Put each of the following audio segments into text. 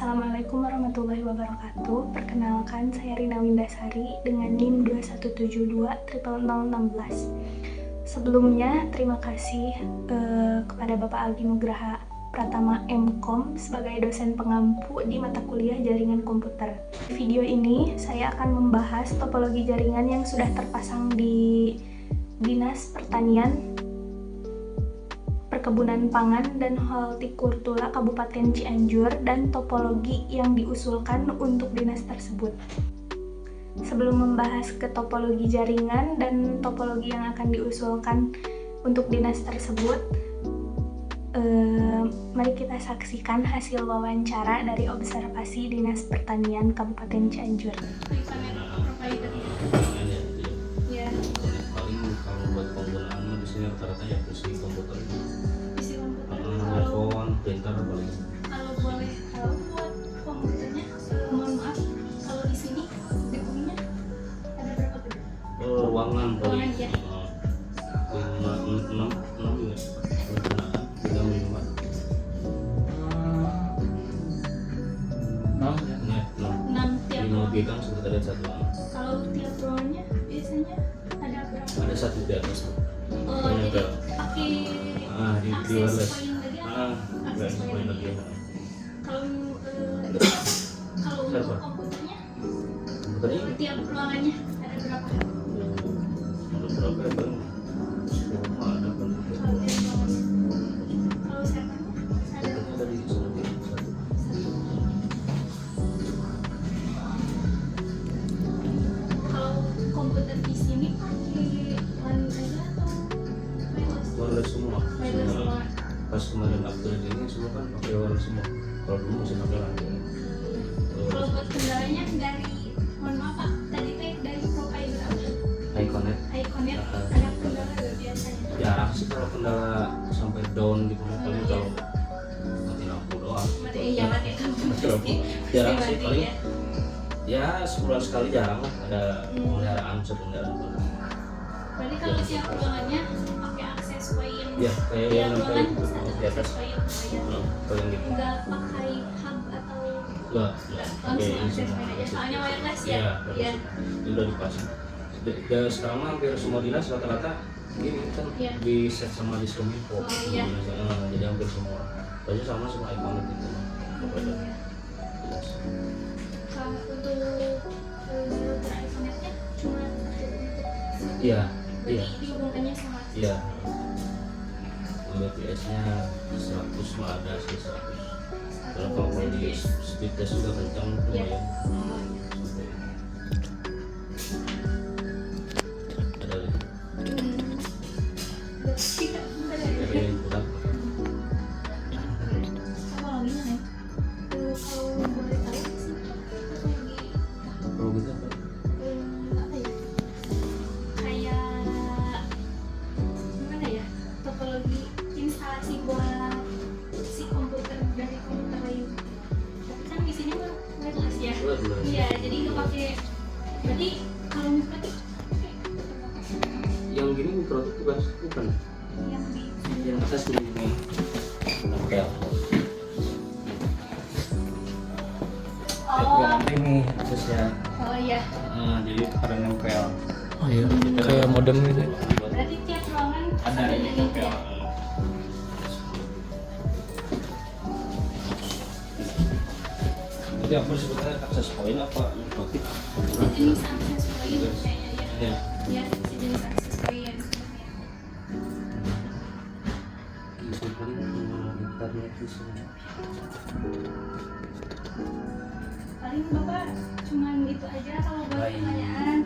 Assalamualaikum warahmatullahi wabarakatuh. Perkenalkan, saya Rina Windasari dengan NIM 21720016. Sebelumnya, terima kasih kepada Bapak Aldi Nugraha Pratama MKom sebagai dosen pengampu di mata kuliah jaringan komputer. Di video ini, saya akan membahas topologi jaringan yang sudah terpasang di Dinas Pertanian, Perkebunan Pangan dan Hortikultura Kabupaten Cianjur dan topologi yang diusulkan untuk dinas tersebut. Sebelum membahas ke topologi jaringan dan topologi yang akan diusulkan untuk dinas tersebut, mari kita saksikan hasil wawancara dari observasi Dinas Pertanian Kabupaten Cianjur. Ya. Paling kalau buat penggunaan di sini rata-rata ya PC komputer. Telepon, printer paling. Kalau boleh tahu buat komputernya, mohon maaf, kalau di sini debunya ada berapa gedung? Ruangan paling. Ruangan, ya. 6 ya. Penggunaan 3 minimal. 6 ya. 6 tiap 5 ruangan. gigang sekretariat satu. Kalau tiap ruangannya biasanya ada berapa? Ada satu di atas. Oh, jadi pakai di akses wireless. point lagi atau Akses point lagi. Kalau untuk Server. komputernya Komputernya tiap ruangannya ada berapa? ada berapa ya bang? Semua ada kan? Kalau tiap ruangannya. Kalau servernya ada Servernya dari satu. Kalau komputer di sini pakai LAN aja atau wireless? Wireless semua. Wireless semua. Pas kemarin upgrade ini semua kan pakai wireless semua. Kalau dulu masih pakai LAN. Kalau buat kendalanya dari, mohon maaf Pak, tadi teh dari provider apa? High connect. Iconet ada kendala nggak biasanya? Jarang sih kalau kendala sampai down gitu. Paling kalau mati lampu doang. Iya mati lampu Mati lampu. pasti. Jarang Pasti sih mati, paling. ya. Ya sebulan sekali jarang lah ada pemeliharaan sebenarnya. Berarti kalau tiap ruangannya pakai akses point. Ya kayak Tiap yang ruangan nempel satu di atas. akses point. Kayak gitu. Nggak pakai hub atau Enggak, langsung akses point aja. Soalnya wireless ya. Iya, udah dipasang. Ya, sekarang mah hampir semua dinas rata-rata ini kan Iya. di set sama Diskominfo. Oh, iya. Jadi hampir semua. Baju sama semua icon gitu. Pokoknya. Iya. Kalau untuk router iConnect-nya cuma satu untuk Iya, iya, berarti dihubungkannya sama iya. Mbps-nya 100 mah ada sih 100. Kalau di speed test juga kencang Iya. lumayan. Ada lagi. Tidak, bentar ya. Ada yang kurang. Apa lagi nih? Kalau boleh tahu sih, lagi Kalau gitu apa? apa ya? Kayak gimana ya? Topologi instalasi buat si komputer dari komputer lain. Tapi kan di sini mah wireless ya. Wireless. Iya, jadi nggak pakai. Berarti kalau misalnya Yang gini mikrotik bukan? yang di Yang atas ini nempel. oh Nanti nih aksesnya. oh iya. Jadi pada nempel. Oh iya, kayak modem gitu. Berarti tiap ruangan Ada yang ini nempel. ya. Jadi apa sebetulnya akses point apa mikrotik? Jenis akses point kayaknya ya. Ya. Ya, jenis akses point. Itu paling internet di sini. Paling Bapak cuman itu aja kalau buat Baik. pertanyaan.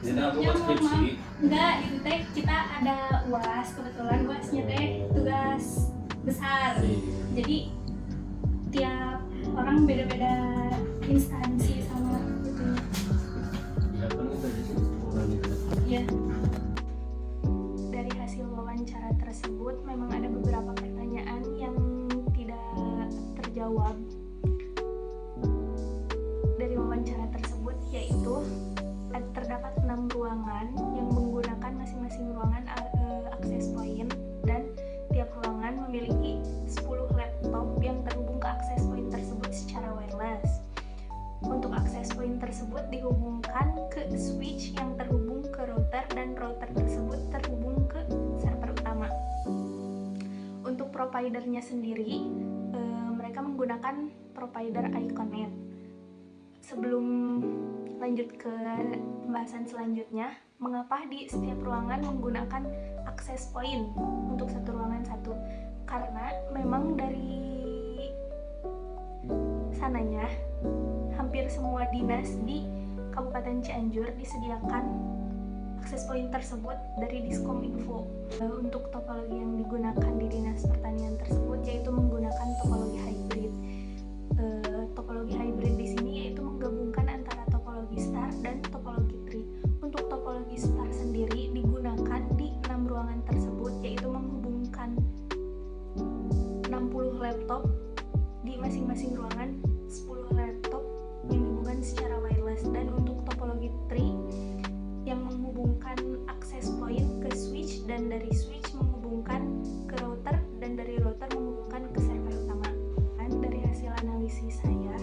Jadi aku Sebelumnya buat mohon skripsi. maaf. Enggak, itu teh kita ada UAS, kebetulan UASnya teh tugas besar. Jadi tiap orang beda-beda instansi sama gitu. Ya paling itu aja sih. Orang itu. Ya. Dari hasil wawancara tersebut memang ada beberapa pertanyaan yang tidak terjawab dari wawancara tersebut, yaitu terdapat 6 ruangan yang menggunakan masing-masing ruangan akses point dan tiap ruangan memiliki 10 laptop yang terhubung ke akses point tersebut secara tersebut dihubungkan ke switch yang terhubung ke router dan router tersebut terhubung ke server utama. Untuk providernya sendiri, mereka menggunakan provider Iconet. Sebelum lanjut ke pembahasan selanjutnya, mengapa di setiap ruangan menggunakan access point untuk satu ruangan satu? Karena memang dari sananya hampir semua dinas di Kabupaten Cianjur disediakan akses point tersebut dari Diskominfo. Untuk topologi yang digunakan di Dinas Pertanian tersebut yaitu menggunakan topologi hybrid. Topologi hybrid di sini yaitu menggabungkan antara topologi star dan topologi tree. Untuk topologi star sendiri digunakan di 6 ruangan tersebut, yaitu menghubungkan 60 laptop di masing-masing ruangan, 10 laptop yang dihubungkan secara wireless. Dan untuk topologi tree yang menghubungkan access point ke switch, dan dari switch menghubungkan ke router, dan dari router menghubungkan ke server utama. Dan dari hasil analisis saya,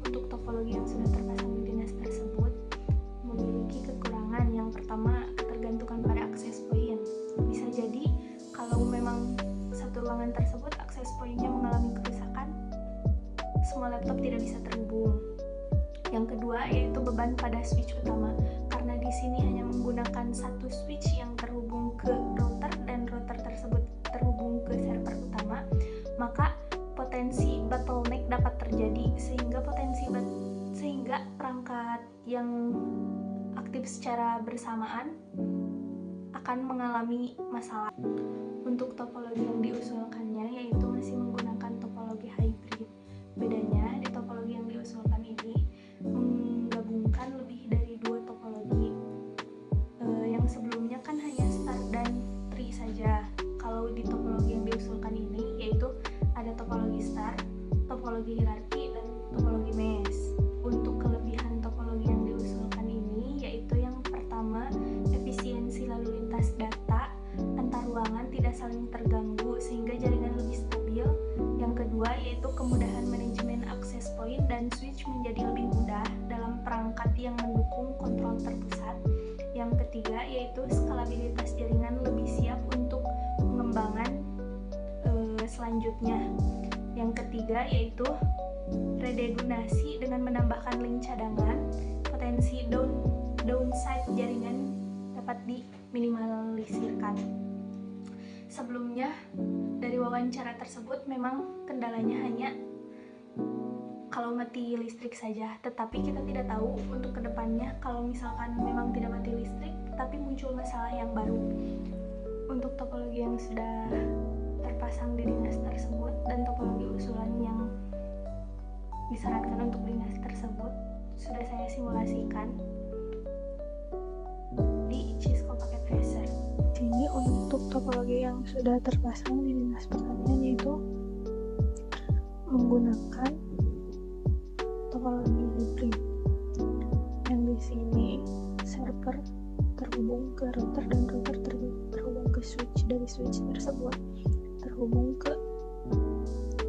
untuk topologi yang sudah terpasang di dinas tersebut memiliki kekurangan. Yang pertama, ketergantungan pada access point. Bisa jadi kalau memang satu ruangan tersebut access point-nya mengalami kerusakan, semua laptop tidak bisa terhubung. Yang kedua yaitu beban pada switch utama, karena di sini hanya menggunakan satu switch yang terhubung ke router dan router tersebut terhubung ke server utama, maka potensi bottleneck dapat terjadi, sehingga perangkat yang aktif secara bersamaan akan mengalami masalah. Untuk topologi yang diusulkannya yaitu masih menggunakan topologi hybrid. Bedanya di topologi yang diusulkan ini menggabungkan lebih dari 2 topologi. Yang sebelumnya kan hanya star dan tree saja. Kalau di topologi yang diusulkan ini yaitu ada topologi star, topologi hierarki, dan topologi mesh. Untuk kelebihan topologi yang diusulkan ini yaitu yang pertama, efisiensi lalu lintas data antar ruangan tidak saling terganggu sehingga jaringan lebih stabil. Yang kedua yaitu kemudahan manajemen access point dan switch menjadi lebih mudah dalam perangkat yang mendukung kontrol terpusat. Yang ketiga yaitu skalabilitas jaringan lebih siap untuk pengembangan selanjutnya. Yang ketiga yaitu redundasi dengan menambahkan link cadangan, potensi downside jaringan dapat diminimalisirkan. Sebelumnya dari wawancara tersebut memang kendalanya hanya kalau mati listrik saja, tetapi kita tidak tahu untuk kedepannya kalau misalkan memang tidak mati listrik tapi muncul masalah yang baru. Untuk topologi yang sudah terpasang di dinas tersebut dan topologi usulan yang disarankan untuk dinas tersebut sudah saya simulasikan di Cisco Packet Tracer. Ini untuk topologi yang sudah terpasang di dinas pertanian yaitu menggunakan topologi hybrid, yang di sini server terhubung ke router dan router terhubung ke switch. Dari switch tersebut terhubung ke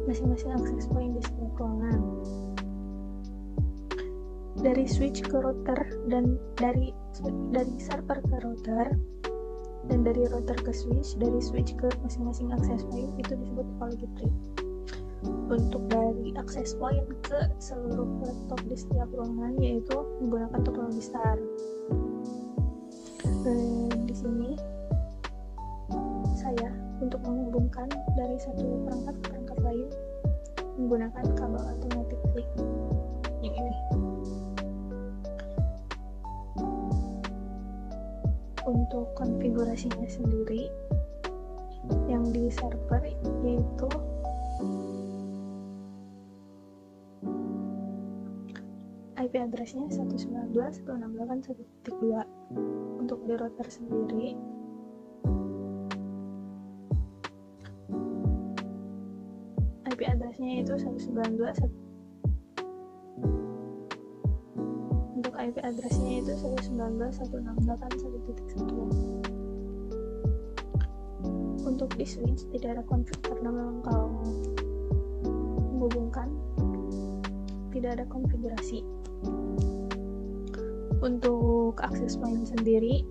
masing-masing access point di setiap ruangan. Dari switch ke router dan dari server ke router dan dari router ke switch, dari switch ke masing-masing access point itu disebut topologi tree. Untuk dari access point ke seluruh laptop di setiap ruangan yaitu menggunakan topologi star. Di sini saya untuk menghubungkan dari satu perangkat ke perangkat lain menggunakan kabel automatic link yang ini. Untuk konfigurasinya sendiri yang di server yaitu IP address-nya 192.168.1.2. Untuk di router sendiri IP address-nya itu 192.168.1. Untuk IP address-nya itu 192.168.1.1. Untuk di switch tidak ada konflik karena memang kalau menghubungkan tidak ada konfigurasi. Untuk access point sendiri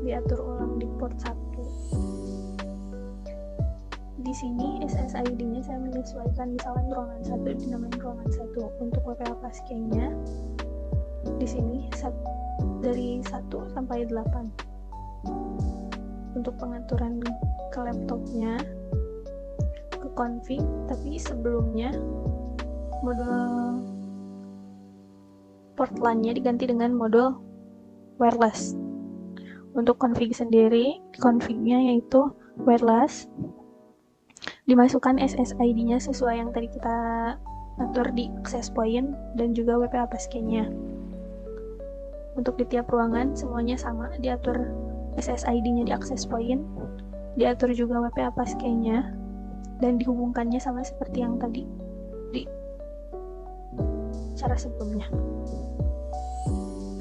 diatur ulang di port 1. Di sini SSID-nya saya menyesuaikan, misalkan ruangan 1 dinamain ruangan 1. Untuk WPA passkey-nya di sini dari 1 sampai 8. Untuk pengaturan ke laptopnya ke config, tapi sebelumnya modul port LAN-nya diganti dengan modul wireless. Untuk config sendiri, config-nya yaitu wireless, dimasukkan SSID-nya sesuai yang tadi kita atur di access point dan juga WPA passkey-nya. Untuk di tiap ruangan semuanya sama, diatur SSID-nya di access point, diatur juga WPA passkey-nya, dan dihubungkannya sama seperti yang tadi di cara sebelumnya.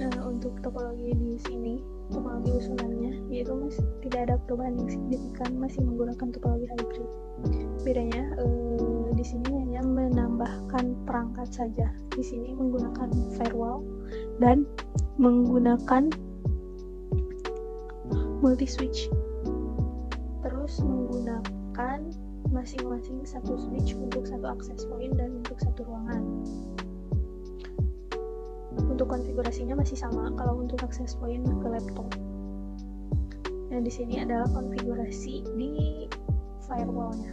Nah, untuk topologi di sini, topologi usulannya yaitu tidak ada perubahan yang signifikan, masih menggunakan topologi hybrid. Bedanya di sini hanya menambahkan perangkat saja. Di sini menggunakan firewall dan menggunakan multi switch. Terus menggunakan masing-masing satu switch untuk satu access point dan untuk satu ruangan. Untuk konfigurasinya masih sama kalau untuk access point ke laptop. Nah, di sini adalah konfigurasi di firewall-nya.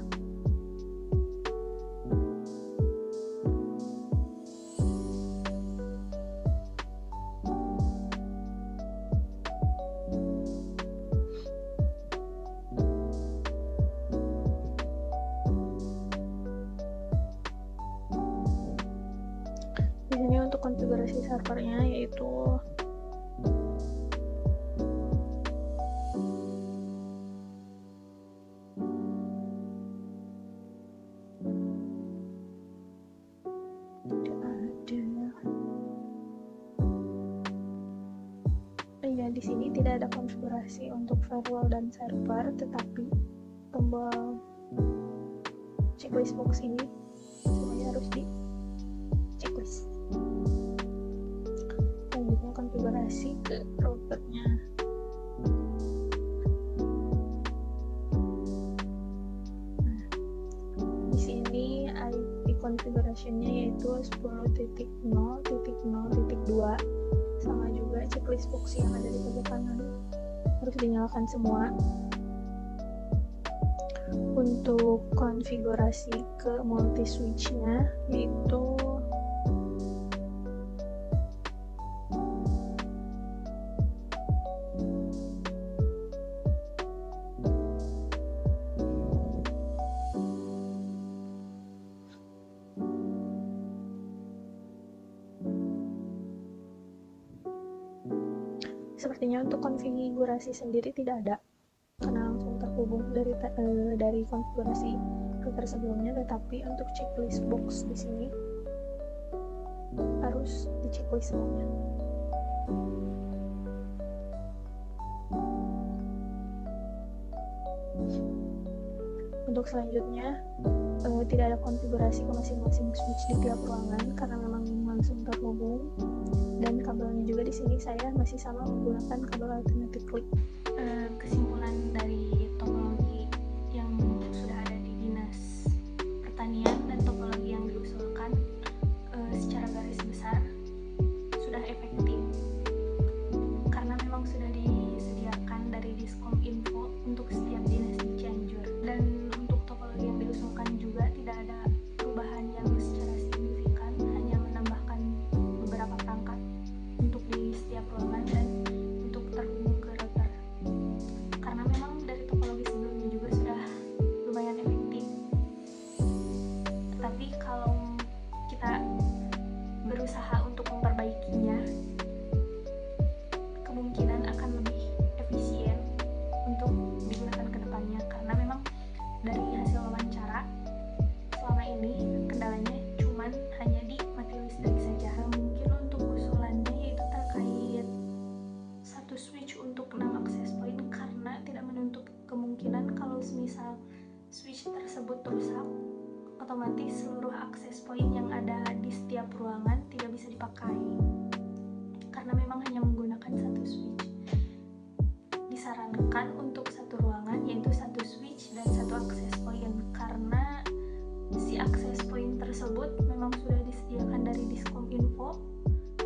Di sini untuk konfigurasi servernya yaitu di sini tidak ada konfigurasi untuk firewall dan server, tetapi tombol checklist box ini semuanya harus di checklist. Selanjutnya konfigurasi ke routernya. Di sini IP configuration-nya yaitu 10.0.0.2. Sama juga checklist box yang ada di pojok kanan harus dinyalakan semua. Untuk konfigurasi ke multi switch-nya yaitu sepertinya untuk konfigurasi sendiri tidak ada karena langsung terhubung dari konfigurasi router sebelumnya, tetapi untuk checklist box di sini harus di checklist semuanya. Untuk selanjutnya tidak ada konfigurasi ke masing-masing switch di tiap ruangan karena memang langsung terhubung, dan kabelnya juga di sini saya masih sama menggunakan kabel alternatif click. Kesimpulan dari topologi yang sudah ada di Dinas Pertanian dan topologi yang diusulkan secara garis besar sudah efektif karena memang sudah disediakan dari Diskom Info untuk setiap dinas di Cianjur, dan untuk topologi yang diusulkan juga tidak ada perubahan yang secara signifikan, hanya menambahkan beberapa perangkat untuk di setiap ruangan dan untuk terhubung ke router. Karena memang dari otomatis seluruh akses point yang ada di setiap ruangan tidak bisa dipakai karena memang hanya menggunakan satu switch. Disarankan untuk satu ruangan yaitu satu switch dan satu akses point karena si akses point tersebut memang sudah disediakan dari Diskominfo,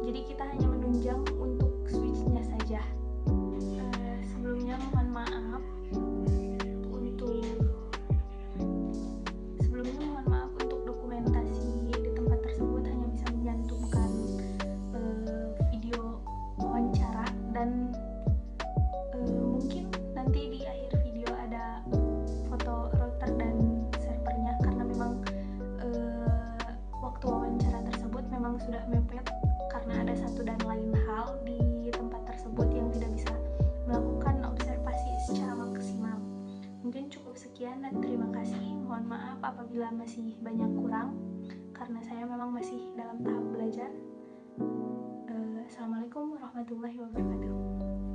jadi kita hanya menunjang untuk switchnya saja. Sebelumnya mohon maaf untuk dokumentasi di tempat tersebut hanya bisa menyantumkan video wawancara dan mungkin nanti di akhir video ada foto router dan servernya karena memang waktu wawancara tersebut memang sudah mepet karena ada satu dan lain hal di tempat tersebut yang tidak bisa melakukan observasi secara maksimal. Mungkin cukup sekian dan terima kasih. Mohon maaf apabila masih banyak kurang karena saya memang masih dalam tahap belajar. Assalamualaikum warahmatullahi wabarakatuh.